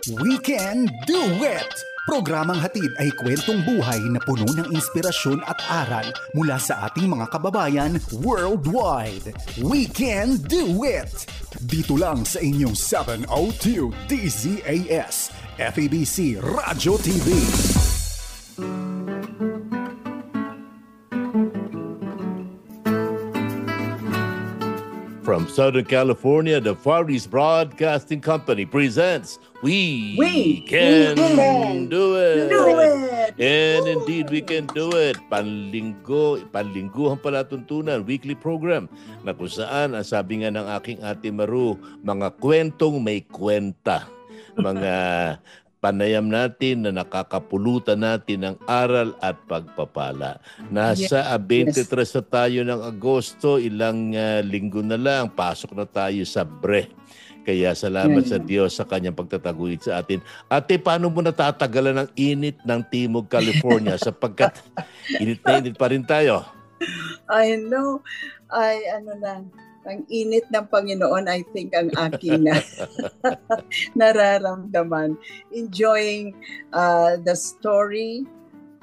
We Can Do It! Programang hatid ay kwentong buhay na puno ng inspirasyon at aral mula sa ating mga kababayan worldwide. We Can Do It! Dito lang sa inyong 702 DZAS, FEBC Radio TV. From Southern California, the Far East Broadcasting Company presents We Can Do It. And indeed, we can do it. Panlingguhang palatuntunan, weekly program na kung saan, ang sabi nga ng aking Ate Maru, mga kwentong may kwenta. Mga panayam natin na nakakapulutan natin ng aral at pagpapala. Nasa 23 na tayo ng Agosto, ilang linggo na lang, pasok na tayo sa Bre. Kaya salamat sa Diyos sa kanyang pagtataguyod sa atin. Ate, paano mo natatagalan ng init ng Timog California sapagkat init na init pa rin tayo? I know. Ang init ng Panginoon, I think, ang aking nararamdaman. Enjoying the story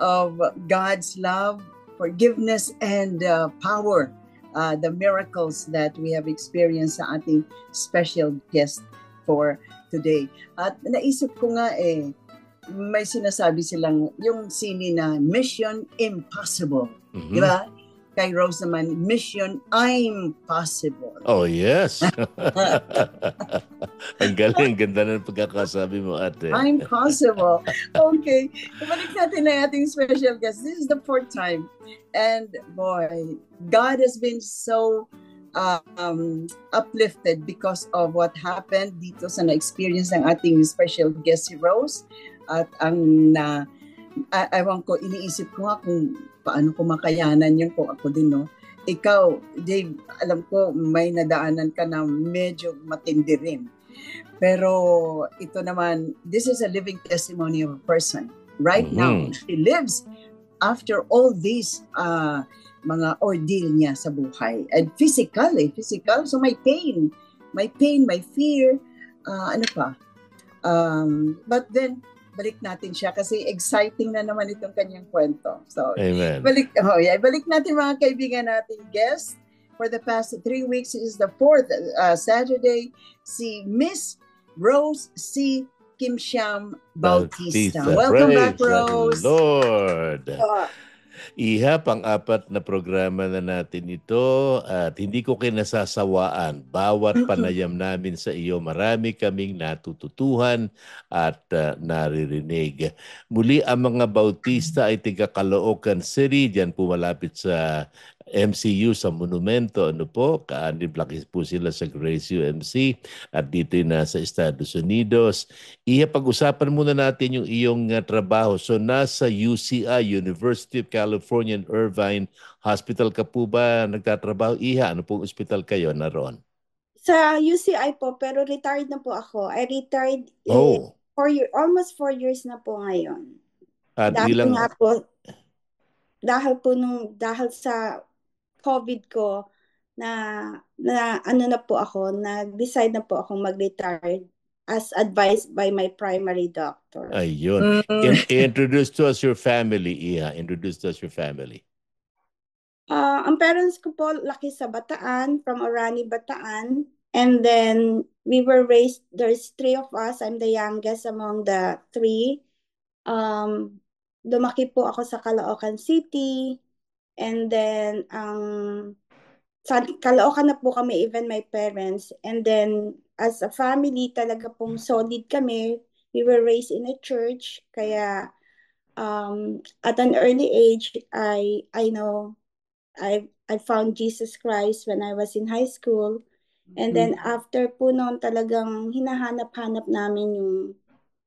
of God's love, forgiveness, and power. The miracles that we have experienced sa ating special guest for today. At naisip ko nga may sinasabi silang yung sini na Mission Impossible. Mm-hmm. Di ba? Kay Rose naman, Mission I'm Possible. Oh, yes. Ang galing, ganda ng pagkakasabi mo, ate. I'm possible. Okay. Balik natin na ating special guest. This is the 4th time. And boy, God has been so uplifted because of what happened dito sa na-experience ng ating special guest, si Rose. At ewan ko, iniisip ko nga kung paano ko makayanan yun kung ako din, no? Ikaw, Dave, alam ko may nadaanan ka na medyo matindi rin. Pero ito naman, this is a living testimony of a person. Right now, she lives after all these mga ordeal niya sa buhay. And physical. So may pain, may fear, but then, balik natin siya kasi exciting na naman itong kanyang kwento. So, Amen. Balik natin mga kaibigan natin guest. For the past 3 weeks, is the 4th Saturday, si Miss Rose C. Kimsham Bautista. Welcome back, Rose. Lord. Iha, pang-4 na programa na natin ito at hindi ko kinasasawaan. Bawat panayam namin sa iyo, marami kaming natututuhan at naririnig. Muli, ang mga Bautista ay taga Caloocan City, diyan po malapit sa MCU sa Monumento, kaanib-laki po sila sa Grace UMC at dito na sa Estados Unidos. Pag-usapan muna natin yung iyong trabaho. So nasa UCI, University of California in Irvine Hospital ka po ba nagtatrabaho? Ano pong hospital kayo naroon? Sa UCI po, pero retired na po ako. I retired almost 4 years na po ngayon. At dahil sa COVID ko nag-decide na po akong mag-retire as advised by my primary doctor. Ayun. Introduce to us your family, Iha. Introduce to us your family. Ang parents ko po laki sa Bataan, from Orani, Bataan. And then we were raised, there's 3 of us. I'm the youngest among the 3. Lumaki po ako sa Caloocan City. And then, sa Caloocan na po kami, even my parents. And then, as a family, talaga pong solid kami. We were raised in a church. Kaya, at an early age, I know I found Jesus Christ when I was in high school. And then, after po noon, talagang hinahanap-hanap namin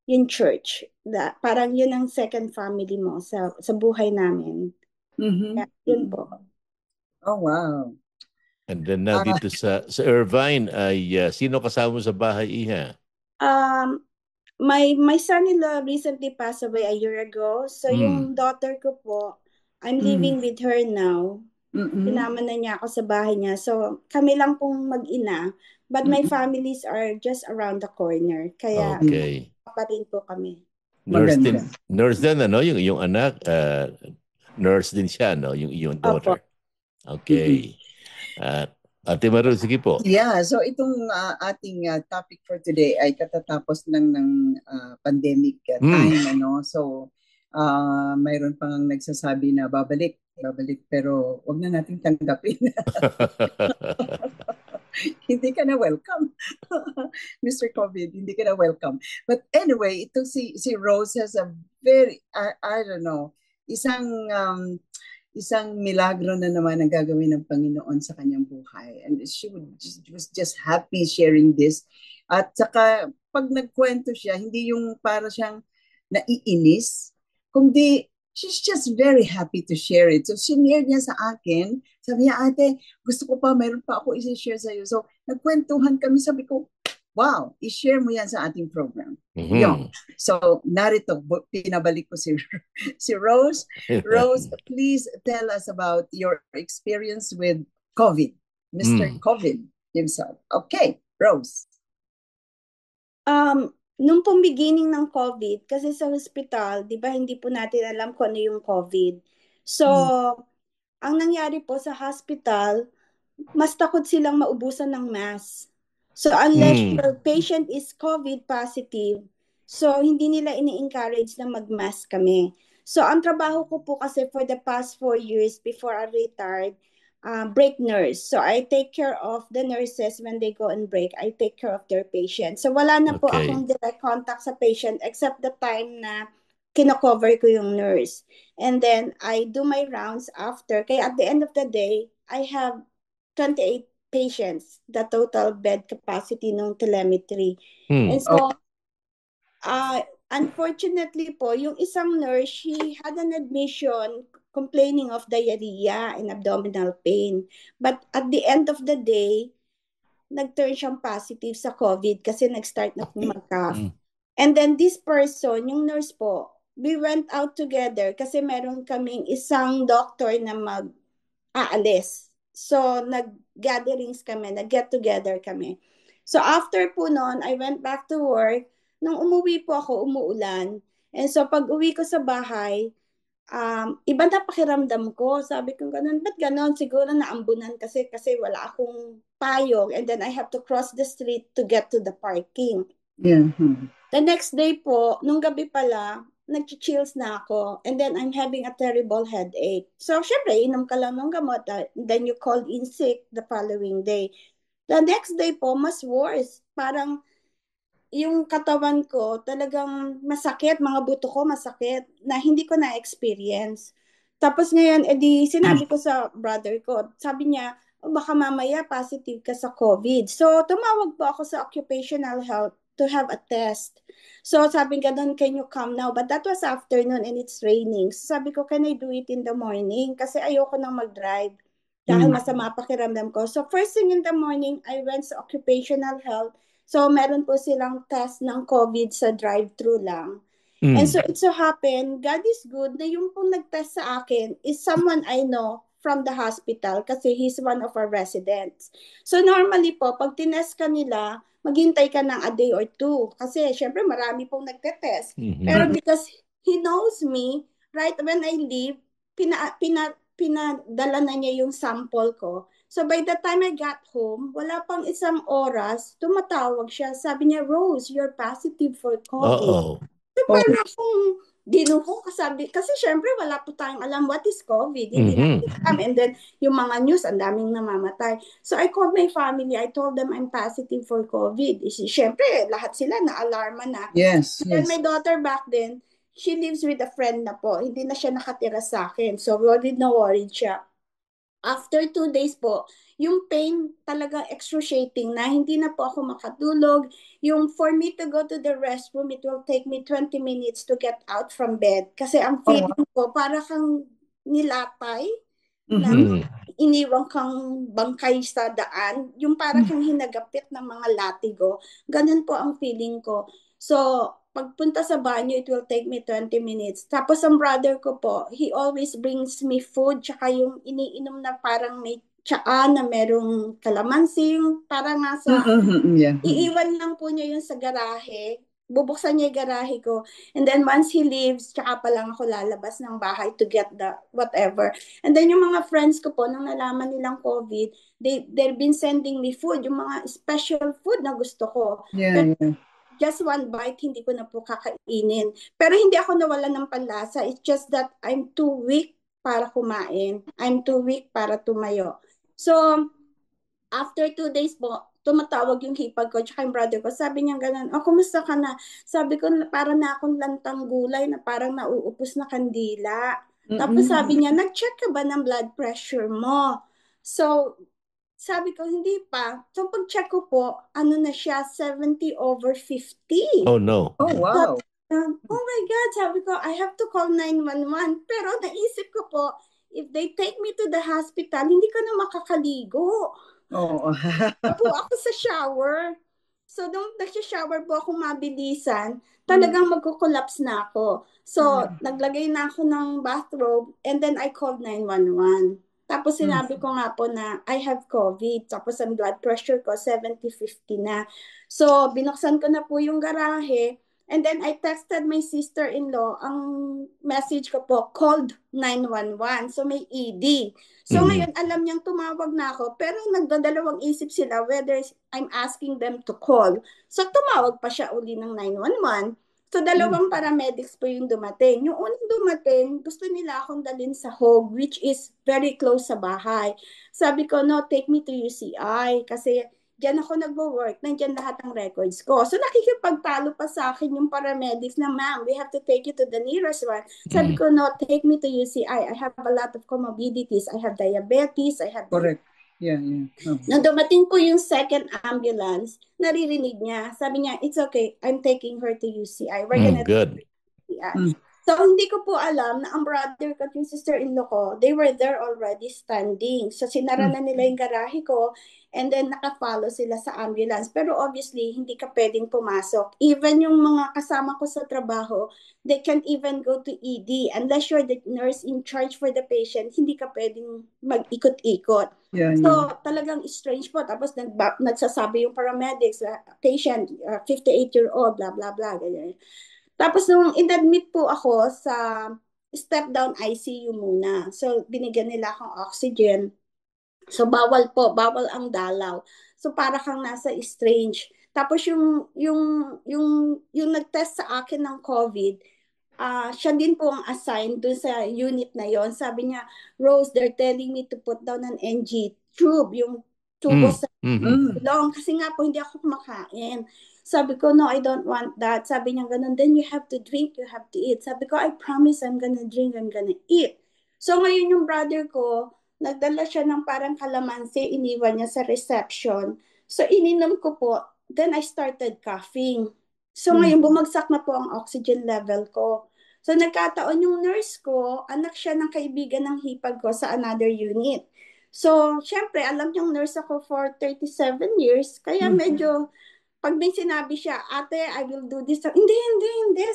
yung church. Parang yun ang second family mo sa buhay namin. Kaya, yun po. Oh, wow. And then dito sa Irvine, sino kasama mo sa bahay, Iha? My son-in-law recently passed away a year ago. So yung daughter ko po, I'm living with her now. Sinama na niya ako sa bahay niya. So kami lang pong mag-ina. But my families are just around the corner. Kaya pa rin po kami. Nurse din, ano? Yung anak, nurse din siya, no? Yung daughter. Opo. Okay. Ate Maru, sige po. Yeah, so itong ating topic for today ay katatapos lang ng pandemic time, ano? So, mayroon pang nagsasabi na babalik, pero wag na nating tanggapin. Hindi ka na welcome. Mr. COVID, hindi ka na welcome. But anyway, ito si Rose has a very, I don't know, isang milagro na naman ang gagawin ng Panginoon sa kanyang buhay. And she was just happy sharing this. At saka, pag nagkwento siya, hindi yung para siyang naiinis, kundi she's just very happy to share it. So, sinare niya sa akin. Sabi niya, ate, gusto ko pa, mayroon pa ako i-share sa iyo. So, nagkwentuhan kami. Sabi ko, wow, i-share mo yan sa ating program. Yun. So, narito, pinabalik ko si Rose. Rose, please tell us about your experience with COVID. Mr. COVID himself. Okay, Rose. Nung pong beginning ng COVID, kasi sa hospital, di ba, hindi po natin alam kung ano yung COVID. So, ang nangyari po sa hospital, mas takot silang maubusan ng mask. So, unless your patient is COVID positive, so hindi nila ini-encourage na mag-mask kami. So, ang trabaho ko po kasi for the past 4 years before I retired, break nurse. So, I take care of the nurses when they go on break. I take care of their patients. So, wala na po akong direct contact sa patient except the time na kino-cover ko yung nurse. And then, I do my rounds after. Kaya at the end of the day, I have 28 patients, the total bed capacity ng telemetry. And so, unfortunately po, yung isang nurse, she had an admission complaining of diarrhea and abdominal pain. But at the end of the day, nag-turn siyang positive sa COVID kasi nag-start na pong mag-cough. And then this person, yung nurse po, we went out together kasi meron kaming isang doctor na mag-aalis. So, nag-gatherings kami, nag-get-together kami. So, after po noon, I went back to work. Nung umuwi po ako, umuulan. And so, pag uwi ko sa bahay, iba na pakiramdam ko. Sabi ko, ganun, ba't ganun? Siguro naambunan kasi wala akong payong. And then, I have to cross the street to get to the parking. Yeah. The next day po, nung gabi pala, nag-chills na ako. And then, I'm having a terrible headache. So, syempre, inom ka lang ng gamot. Then, you call in sick the following day. The next day po, mas worse. Parang, yung katawan ko talagang masakit, mga buto ko masakit, na hindi ko na-experience. Tapos ngayon, edi sinabi ko sa brother ko, sabi niya, baka mamaya positive ka sa COVID. So, tumawag po ako sa occupational health to have a test. So, sabi ganun, can you come now? But that was afternoon and it's raining. So, sabi ko, can I do it in the morning? Kasi ayoko nang mag-drive dahil masama pakiramdam ko. So, first thing in the morning, I went sa occupational health. So, meron po silang test ng COVID sa drive-thru lang. And so, it so happened, God is good, na yung pong nag-test sa akin is someone I know from the hospital kasi he's one of our residents. So, normally po, pag tinest ka nila, maghintay ka ng a day or two. Kasi, syempre, marami pong nagte-test. Pero because he knows me, right when I leave, pinadala na niya yung sample ko. So by the time I got home, wala pang isang oras, tumatawag siya. Sabi niya, Rose, you're positive for COVID. So parang akong dinuho kasabi. Kasi syempre wala po tayong alam what is COVID. Hindi natin alam. And then yung mga news, ang daming namamatay. So I called my family. I told them I'm positive for COVID. Syempre, lahat sila na-alarma na. Yes. And my daughter back then, she lives with a friend na po. Hindi na siya nakatira sa akin. So worried na worried siya. After 2 days po, yung pain talaga excruciating na hindi na po ako makatulog. Yung for me to go to the restroom, it will take me 20 minutes to get out from bed. Kasi ang feeling ko, para kang nilatay, na iniwang kang bangkay sa daan. Yung para kang hinagapit ng mga latigo. Ganun po ang feeling ko. So, pagpunta sa banyo, it will take me 20 minutes. Tapos ang brother ko po, he always brings me food, tsaka yung iniinom na parang may tsaa na merong kalamansi, yung parang nga sa, iiwan lang po niya yun sa garahe, bubuksan niya yung garahe ko. And then once he leaves, tsaka pa lang ako lalabas ng bahay to get the whatever. And then yung mga friends ko po, nang nalaman nilang COVID, they've been sending me food, yung mga special food na gusto ko. Yeah, Pero just one bite, hindi ko na po kakainin. Pero hindi ako nawalan ng panlasa. It's just that I'm too weak para kumain. I'm too weak para tumayo. So, after 2 days po, tumatawag yung hipag ko tsaka yung brother ko. Sabi niya ganun, kumusta ka na? Sabi ko, para na akong lantang gulay na parang nauupos na kandila. Tapos sabi niya, nag-check ka ba ng blood pressure mo? So, sabi ko, hindi pa. So, pag-check ko po, ano na siya, 70/50. Oh, no. Oh, wow. Oh my God, sabi ko, I have to call 911. Pero naisip ko po, if they take me to the hospital, hindi ko na makakaligo. Oh. Po ako sa shower. So, nung nag-shower po ako mabilisan, talagang magko-collapse na ako. So, naglagay na ako ng bathrobe and then I called 911. Tapos sinabi ko nga po na I have COVID. Tapos ang blood pressure ko 70/50 na. So, binuksan ko na po yung garahe. And then I texted my sister-in-law, ang message ko po, called 911. So may ED. So ngayon, alam niyang tumawag na ako, pero nagdadalawang isip sila whether I'm asking them to call. So tumawag pa siya uli ng 911. So dalawang paramedics po yung dumating. Yung unang dumating, gusto nila akong dalhin sa Hoag, which is very close sa bahay. Sabi ko, no, take me to UCI kasi diyan ako nagwo-work, nandiyan lahat ng records ko. So nakikipagtalo pa sa akin yung paramedics na, ma'am, we have to take you to the nearest one. Sabi ko, no, take me to UCI. I have a lot of comorbidities. I have diabetes. I have... Correct. Yeah. Nung dumating po yung second ambulance, naririnig niya. Sabi niya, it's okay. I'm taking her to UCI. We're gonna Good. UCI. So, hindi ko po alam na ang brother ko at yung sister-in-law ko, they were there already standing. So, sinara na nila yung garahe ko and then naka-follow sila sa ambulance. Pero obviously, hindi ka pwedeng pumasok. Even yung mga kasama ko sa trabaho, they can't even go to ED. Unless you're the nurse in charge for the patient, hindi ka pwedeng mag-ikot-ikot. Yeah. So, talagang strange po. Tapos, nagsasabi yung paramedics, patient, 58-year-old, blah, blah, blah, ganyan. Tapos nung in-admit po ako sa step-down ICU muna. So binigyan nila akong oxygen. So bawal ang dalaw. So para kang nasa strange. Tapos yung nag-test sa akin ng COVID, siya din po ang assigned dun sa unit na yon. Sabi niya, Rose, they're telling me to put down an NG tube, yung tubo sa long. Kasi nga po hindi ako kumakain. Sabi ko, no, I don't want that. Sabi niya ganun, then you have to drink, you have to eat. Sabi ko, I promise I'm gonna drink, I'm gonna eat. So ngayon yung brother ko, nagdala siya ng parang kalamansi, iniwan niya sa reception. So ininom ko po, then I started coughing. So ngayon bumagsak na po ang oxygen level ko. So nagkataon yung nurse ko, anak siya ng kaibigan ng hipag ko sa another unit. So syempre, alam niyang nurse ako for 37 years, kaya medyo pag may sinabi siya, ate, I will do this. Hindi.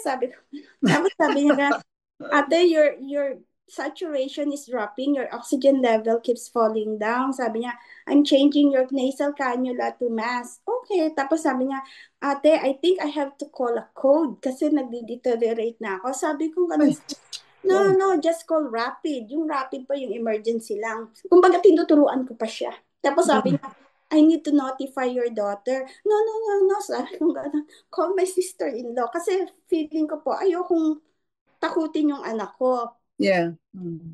Sabi ko. Tapos sabi niya, ate, your saturation is dropping. Your oxygen level keeps falling down. Sabi niya, I'm changing your nasal cannula to mask. Okay. Tapos sabi niya, ate, I think I have to call a code kasi nagde-deteriorate na ako. Sabi ko, no, just call rapid. Yung rapid pa yung emergency lang. Kumbaga, tinuturuan ko pa siya. Tapos sabi niya, I need to notify your daughter. No. Sabi ko gano'n. Call my sister-in-law. Kasi feeling ko po, ayokong takutin yung anak ko. Yeah.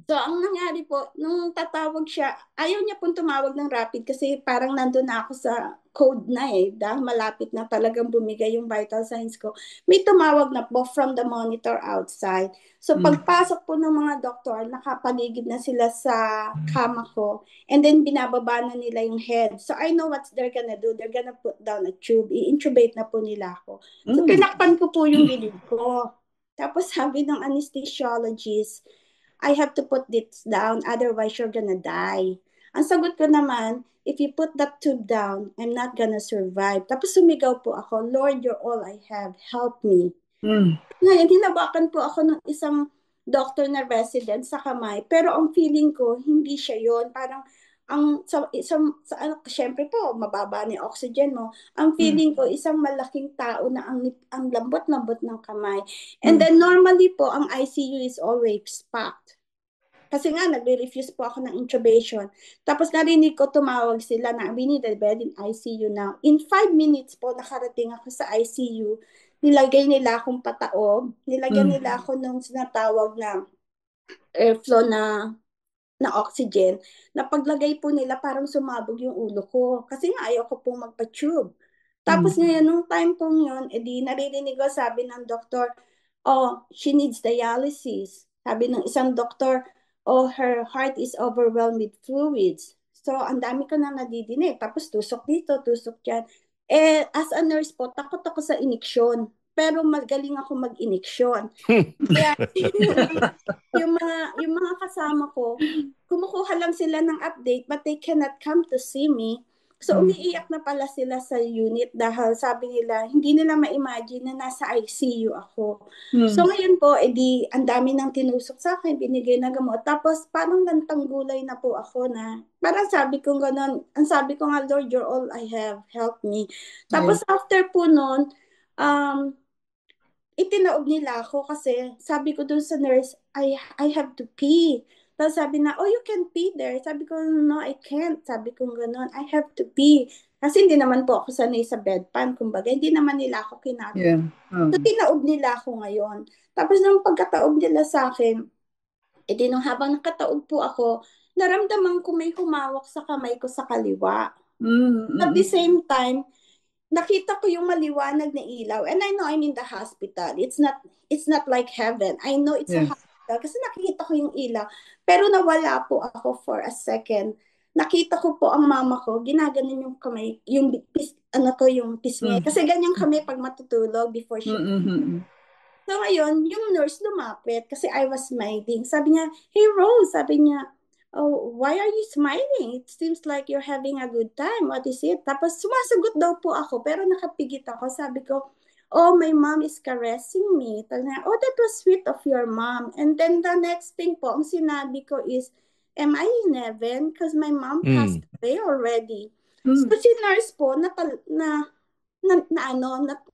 So, ang nangyari po, nung tatawag siya, ayaw niya pong tumawag ng rapid kasi parang nandun na ako sa code na dahil malapit na talagang bumigay yung vital signs ko. May tumawag na po from the monitor outside. So, pagpasok po ng mga doktor, nakapaligid na sila sa kama ko and then binababa na nila yung head. So, I know what they're gonna do. They're gonna put down a tube. I-intubate na po nila ako. So, pinakpan ko po yung bibig ko. Tapos sabi ng anesthesiologist, I have to put this down, otherwise you're gonna die. Ang sagot ko naman, if you put that tube down, I'm not gonna survive. Tapos sumigaw po ako, Lord, you're all I have, help me. Ngayon, hinabakan po ako ng isang doctor na resident sa kamay, pero ang feeling ko, hindi siya yon. Parang syempre po, mababa ni oxygen mo. Ang feeling ko, isang malaking tao na ang lambot-lambot ng kamay. And then normally po, ang ICU is always packed. Kasi nga, nagre-refuse po ako ng intubation. Tapos narinig ko tumawag sila na we need a bed in ICU now. In 5 minutes po, nakarating ako sa ICU. Nilagay nila akong pataob. Nilagyan nila ako nung sinatawag na airflow na oxygen. Na paglagay po nila, parang sumabog yung ulo ko. Kasi nga, ayaw ko pong magpa-tube. Tapos ngayon, nung time pong yun, edi naririnig ko, sabi ng doktor, oh, she needs dialysis. Sabi ng isang doktor, oh, her heart is overwhelmed with fluids. So, ang dami ko na nadidinig. Tapos tusok dito, tusok dyan. Eh, as a nurse po, takot ako sa iniksyon. Pero magaling ako mag-iniksyon. Kaya, yung mga kasama ko, kumukuha lang sila ng update, but they cannot come to see me. So, umiiyak na pala sila sa unit dahil sabi nila, hindi nila ma-imagine na nasa ICU ako. So, ngayon po, edi, ang dami nang tinusok sa akin, binigay na gamot. Tapos, parang lantang gulay na po ako na, parang sabi ko gano'n, ang sabi ko nga, Lord, you're all I have, help me. Tapos, after po noon, itinaob nila ako kasi sabi ko dun sa nurse, I have to pee. Tapos sabi na, oh, you can pee there. Sabi ko, no, I can't. Sabi ko gano'n, I have to pee. Kasi hindi naman po ako sanay sa bedpan. Kumbaga, hindi naman nila ako kinakain. Yeah. So, tinaob nila ako ngayon. Tapos nung pagkataob nila sa akin, edi nung habang nakataob po ako, naramdaman ko may humawak sa kamay ko sa kaliwa. At the same time, nakita ko yung maliwanag na ilaw. And I know I'm in the hospital. It's not like heaven. I know it's a hospital kasi nakikita ko yung ilaw. Pero nawala po ako for a second. Nakita ko po ang mama ko, ginaganon yung kamay, yung pisngi. Kasi ganyan kami pag matutulog before she... So ngayon, yung nurse lumapit kasi I was smiling. Sabi niya, hey Rose, sabi niya, oh, why are you smiling? It seems like you're having a good time. What is it? Tapos sumasagot daw po ako, pero nakapigit ako. Sabi ko, oh, my mom is caressing me. Oh, that was sweet of your mom. And then the next thing po, ang sinabi ko is, am I in heaven? Because my mom passed away already. So si nurse po,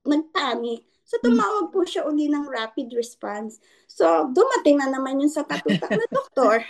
nagpanic. So, tumawag po siya uli ng rapid response. So, dumating na naman yung sa katutak na doktor.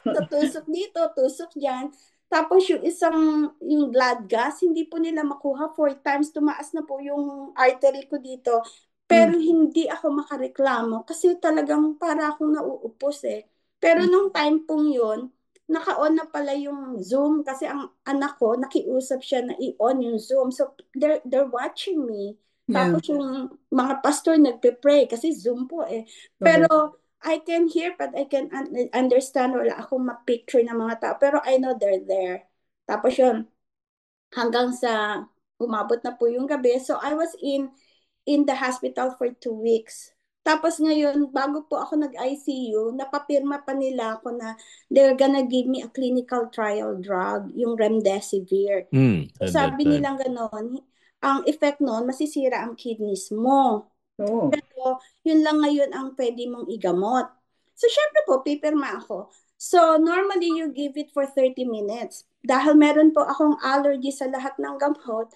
So, tusok dito, tusok dyan. Tapos yung blood gas, hindi po nila makuha 4 times. Tumaas na po yung artery ko dito. Pero hindi ako makareklamo kasi talagang para akong nauupos eh. Pero nung time pong yun, naka-on na pala yung Zoom kasi ang anak ko, nakiusap siya na i-on yung Zoom. So, they're watching me. Tapos yung mga pastor nagpe-pray kasi Zoom po eh. Pero I can hear but I can understand. Wala akong ma-picture ng mga tao. Pero I know they're there. Tapos yun, hanggang sa umabot na po yung gabi. So I was in the hospital for 2 weeks. Tapos ngayon, bago po ako nag-ICU, napapirma pa nila ako na they're gonna give me a clinical trial drug, yung remdesivir. So sabi nilang gano'n, ang effect noon, masisira ang kidneys mo. Pero yun lang ngayon ang pwede mong igamot. So syempre po, pipirma ako. So normally you give it for 30 minutes. Dahil meron po akong allergy sa lahat ng gamot,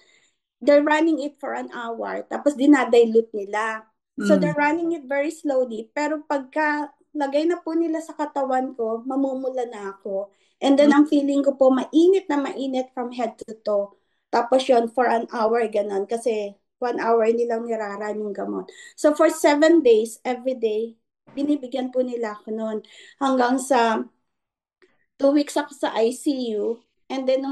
they're running it for an hour. Tapos dinadilute nila. So they're running it very slowly. Pero pagka lagay na po nila sa katawan ko, mamumula na ako. And then ang feeling ko po, mainit na mainit from head to toe. Tapos yun, for an hour, ganun. Kasi 1 hour nilang niraran yung gamot. So for 7 days, every day, binibigyan po nila ako noon. Hanggang sa 2 weeks ako sa ICU. And then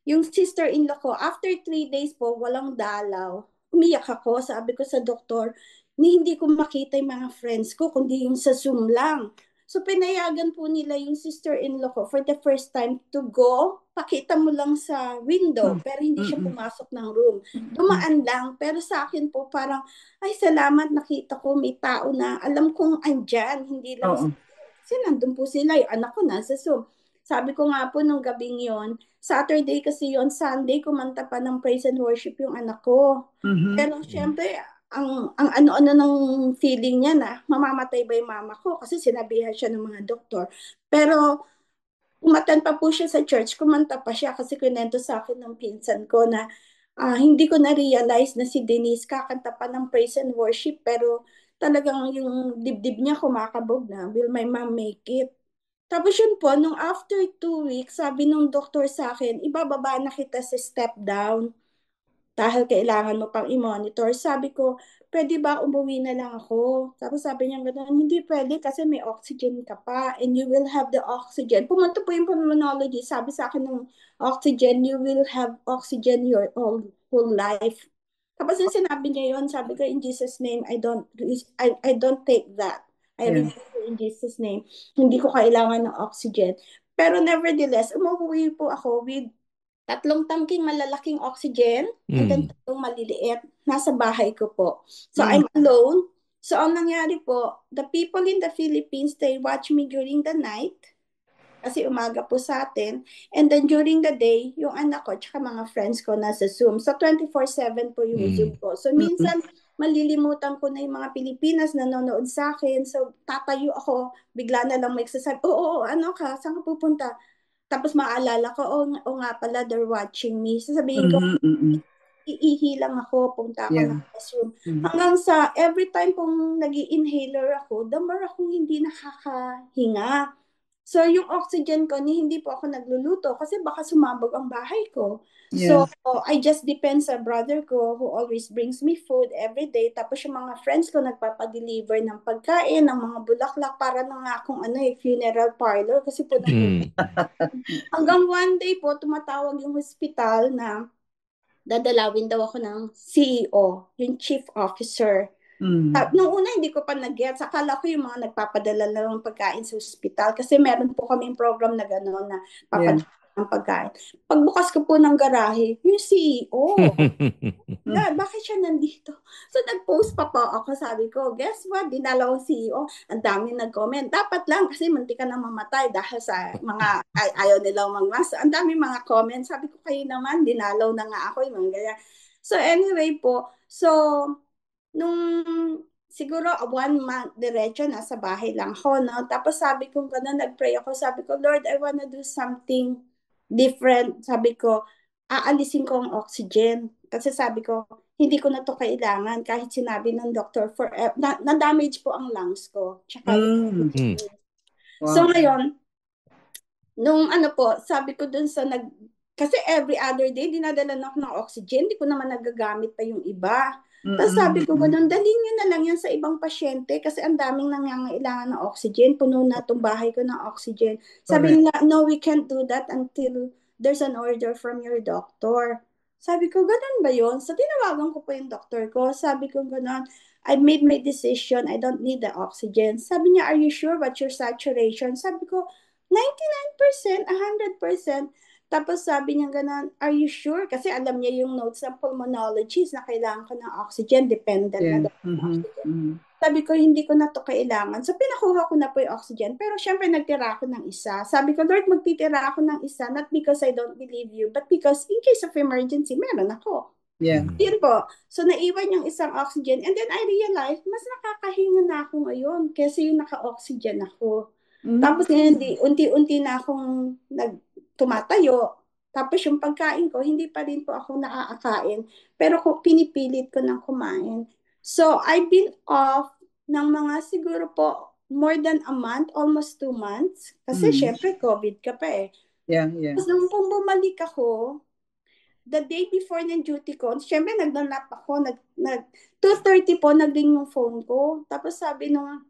yung sister-in-law ko, after 3 days po, walang dalaw. Umiyak ako, sabi ko sa doktor, hindi ko makita yung mga friends ko, kundi yung sa Zoom lang. So, pinayagan po nila yung sister-in-law ko for the first time to go. Pakita mo lang sa window, pero hindi siya pumasok ng room. Dumaan lang, pero sa akin po parang, ay salamat, nakita ko may tao na alam kong andyan, hindi lang kasi nandun po sila, yung anak ko nasa Zoom. Sabi ko nga po nung gabing yon, Saturday kasi yon, Sunday kumanta pa ng praise and worship yung anak ko. Pero syempre, ang ano-ano ng feeling niya na mamamatay ba yung mama ko kasi sinabihan siya ng mga doktor. Pero umatan pa po siya sa church, kumanta pa siya kasi kunento sa akin ng pinsan ko na hindi ko na-realize na si Denise kakanta pa ng praise and worship pero talagang yung dibdib niya kumakabog na. Will my mom make it? Tapos yun po, nung after 2 weeks, sabi nung doktor sa akin, ibababa na kita sa step down dahil kailangan mo pang i-monitor. Sabi ko, pwede ba umuwi na lang ako? Tapos sabi niya gano'n, hindi pwede kasi may oxygen ka pa and you will have the oxygen. Pumunta po yung pulmonology, sabi sa akin ng oxygen, you will have oxygen your whole life. Tapos yung sinabi niya yun, sabi ko, in Jesus' name, I don't take that. I refuse in Jesus' name. Hindi ko kailangan ng oxygen. Pero nevertheless, umuwi po ako with 3 tangking malalaking oxygen and then 3 maliliit. Nasa bahay ko po. So I'm alone. So ang nangyari po, the people in the Philippines, they watch me during the night kasi umaga po sa atin. And then during the day, yung anak ko tsaka mga friends ko nasa Zoom. So 24/7 po yung Zoom ko. So minsan malilimutan ko na yung mga Pilipinas na nanonood sa akin. So tatayo ako, bigla na lang may sasabi, ano ka, saan ka pupunta? Tapos maalala ko, nga pala, they're watching me. Sasabihin ko, iihi lang ako, punta ako ng restroom. Hanggang sa, every time pong nag-i-inhaler ako, the more akong hindi nakakahinga. So, yung oxygen ko, hindi po ako nagluluto kasi baka sumabog ang bahay ko. So, I just depend sa brother ko who always brings me food every day. Tapos yung mga friends ko nagpapadeliver ng pagkain, ng mga bulaklak para na nga akong funeral parlor kasi po hanggang one day po, tumatawag yung hospital na dadalawin daw ako ng CEO, yung chief officer. Nung una, hindi ko pa nag-gets. Akala ko yung mga nagpapadala lang ng pagkain sa hospital kasi meron po kaming program na gano'n na papadala ng pagkain. Pagbukas ko po ng garahe, yung CEO. Bakit siya nandito? So, nag-post pa po ako. Sabi ko, guess what? Dinalaw ang CEO. Ang dami nag-comment. Dapat lang kasi munti ka na mamatay dahil sa mga ayaw nilang mag-mask. Ang dami mga comments. Sabi ko, kayo naman, dinalaw na nga ako. Yung mga ganyan. So, anyway po. So, nung siguro 1 month diretso nasa bahay lang ako, no? Tapos sabi ko gano'n, nag-pray ako, sabi ko, Lord, I wanna do something different. Sabi ko, aalisin ko ang oxygen. Kasi sabi ko, hindi ko na to kailangan kahit sinabi ng doctor na-damage po ang lungs ko. Tsaka, So ngayon, nung sabi ko dun sa kasi every other day, dinadala na ako ng oxygen, hindi ko naman nagagamit pa yung iba. Tapos sabi ko, dalhin nyo na lang yan sa ibang pasyente kasi ang daming nangangailangan ng oxygen. Puno na itong bahay ko ng oxygen. Sabi nila, no, we can't do that until there's an order from your doctor. Sabi ko, ganun ba yun? So, tinawagan ko po yung doctor ko. Sabi ko, ganun, I made my decision. I don't need the oxygen. Sabi niya, are you sure what's your saturation? Sabi ko, 99%, 100%. Tapos sabi niya gano'n, are you sure? Kasi alam niya yung notes ng pulmonologist na kailangan ko ng oxygen, dependent na oxygen. Sabi ko, hindi ko na to kailangan. So, pinakuha ko na po yung oxygen. Pero syempre, nagtira ako ng isa. Sabi ko, Lord, magtitira ako ng isa, not because I don't believe you, but because in case of emergency, meron ako. Yun po. So, naiwan yung isang oxygen. And then I realized, mas nakakahinga na ako ngayon kasi yung naka-oxygen ako. Tapos ngayon, unti-unti na akong tumatayo. Tapos yung pagkain ko, hindi pa rin po ako nakakain. Pero pinipilit ko ng kumain. So, I've been off ng mga siguro po more than a month, almost 2 months. Kasi syempre, COVID ka pa eh. Tapos nung bumalik ako, the day before ng duty ko, syempre nag-nap ako, 2:30 po, nag-ring yung phone ko. Tapos sabi nung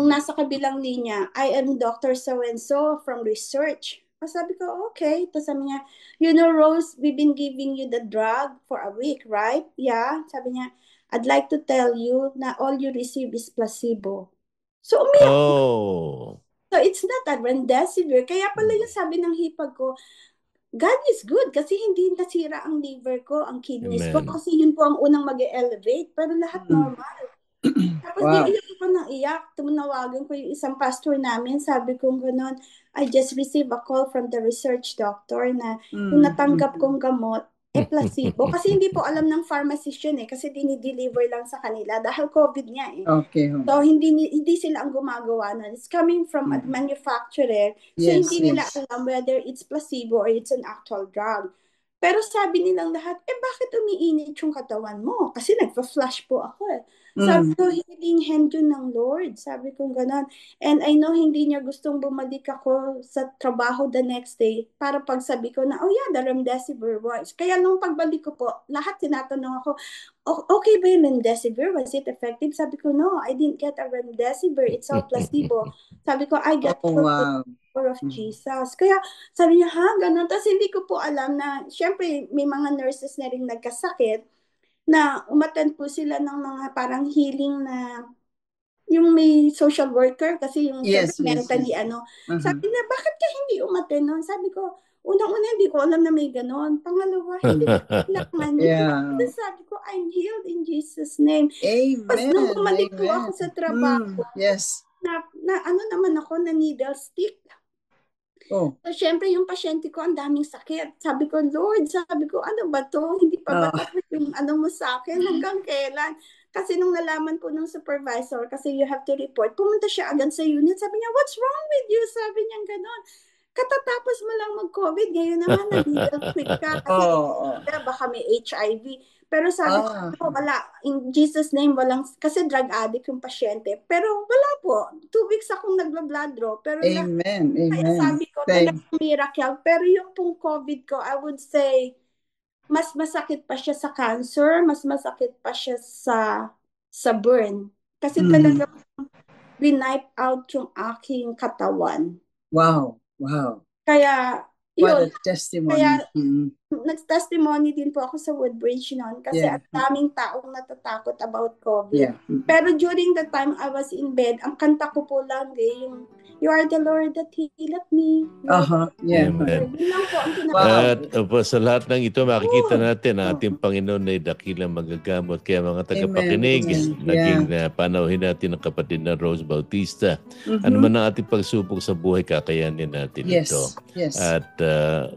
nasa kabilang linya, I am Dr. So-and-so from research. Sabi ko, okay. Tapos sabi niya, you know, Rose, we've been giving you the drug for a week, right? Yeah. Sabi niya, I'd like to tell you na all you receive is placebo. So, umiyak. So, it's not a remdesivir. Kaya pala yung sabi ng hipag ko, God is good kasi hindi nasira ang liver ko, ang kidneys ko. Kasi yun po ang unang mag-elevate. Pero lahat normal. Tapos iiyak ko ng iyak. Tumunawagan ko yung isang pastor namin. Sabi ko gano'n, I just received a call from the research doctor na yung natanggap kong gamot, placebo. Kasi hindi po alam ng pharmacist yun kasi dinideliver lang sa kanila dahil COVID nga Okay. So, hindi sila ang gumagawa nun. It's coming from a manufacturer. So, hindi nila alam whether it's placebo or it's an actual drug. Pero sabi nilang lahat, bakit umiinit yung katawan mo? Kasi nagpa-flash po ako Sabi ko, healing hand yun ng Lord. Sabi ko gano'n. And I know hindi niya gustong bumalik ako sa trabaho the next day para pagsabi ko na, the remdesivir was. Kaya nung pagbalik ko po, lahat tinatanong ako, okay ba yung remdesivir? Was it effective? Sabi ko, no, I didn't get a remdesivir. It's all placebo. Sabi ko, I got of Jesus. Kaya sabi niya, ganun. Tapos hindi ko po alam na, syempre, may mga nurses na rin nagkasakit na umattend po sila ng mga parang healing na yung may social worker kasi yung mentally Sabi niya, bakit ka hindi umattend nun? Sabi ko, unang-una hindi ko alam na may ganon. Pangalawa, hindi ko kailangan yun. Sabi ko, I'm healed in Jesus' name. Amen. Tapos nung bumalik po ako sa trabaho, na naman ako na needle stick. So, syempre, yung pasyente ko, ang daming sakit. Sabi ko, Lord, ano ba to? Hindi pa ba yung mo sa akin? Hanggang kailan? Kasi nung nalaman po ng supervisor, kasi you have to report, pumunta siya agad sa unit. Sabi niya, what's wrong with you? Sabi niya gano'n. Katatapos mo lang mag-COVID, ngayon naman, nag-needle quick ka. Kasi baka may HIV. Pero sabi ko, wala. In Jesus' name, walang, kasi drug addict yung pasyente. Pero wala po. 2 weeks akong nagla-blood draw. Pero Amen. Kaya sabi ko, talagang miracle. Pero yung pong COVID ko, I would say, mas masakit pa siya sa cancer, mas masakit pa siya sa burn. Kasi talagang winipe out yung aking katawan. Wow. Kaya, what a testimony. Kaya, nag-testimony din po ako sa Woodbridge noon kasi ang daming taong natatakot about COVID. Pero during the time I was in bed, ang kanta ko po lang yung You are the Lord that healeth me. Amen. At sa lahat ng ito, makikita natin na ating Panginoon ay dakilang magagamot. Kaya mga tagapakinig, naging panauhin natin ang kapatid na Rose Bautista. Ano man ang ating pagsubok sa buhay, kakayanin natin ito. At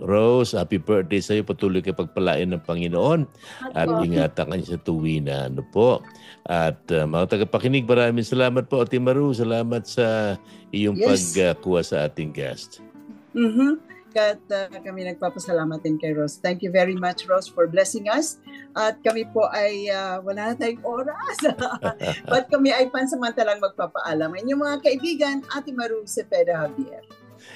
Rose, happy birthday sa iyo. Patuloy kayo pagpalain ng Panginoon at ingatan ka niya sa tuwi na At mga tagapakinig, maraming salamat po, Ate Maru. Salamat sa iyong pagkuha sa ating guest. At kami nagpapasalamat din kay Rose. Thank you very much, Rose, for blessing us. At kami po ay wala na tayong oras. But kami ay pansamantalang magpapaalam. Inyong mga kaibigan, Ate Maru Cepeda Javier.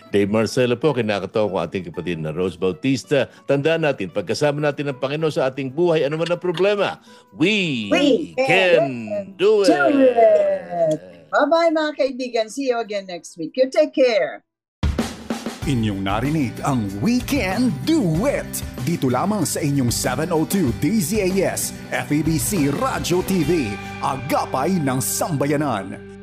Dave Marcelo po, kinakatawa ko ating kapatid na Rose Bautista. Tandaan natin, pagkasama natin ng Panginoon sa ating buhay, ano man ang problema, we can do it! Bye-bye mga kaibigan. See you again next week. You take care. Inyong narinig ang We Can Do It! Dito lamang sa inyong 702 DZAS, FEBC Radio TV, Agapay ng Sambayanan.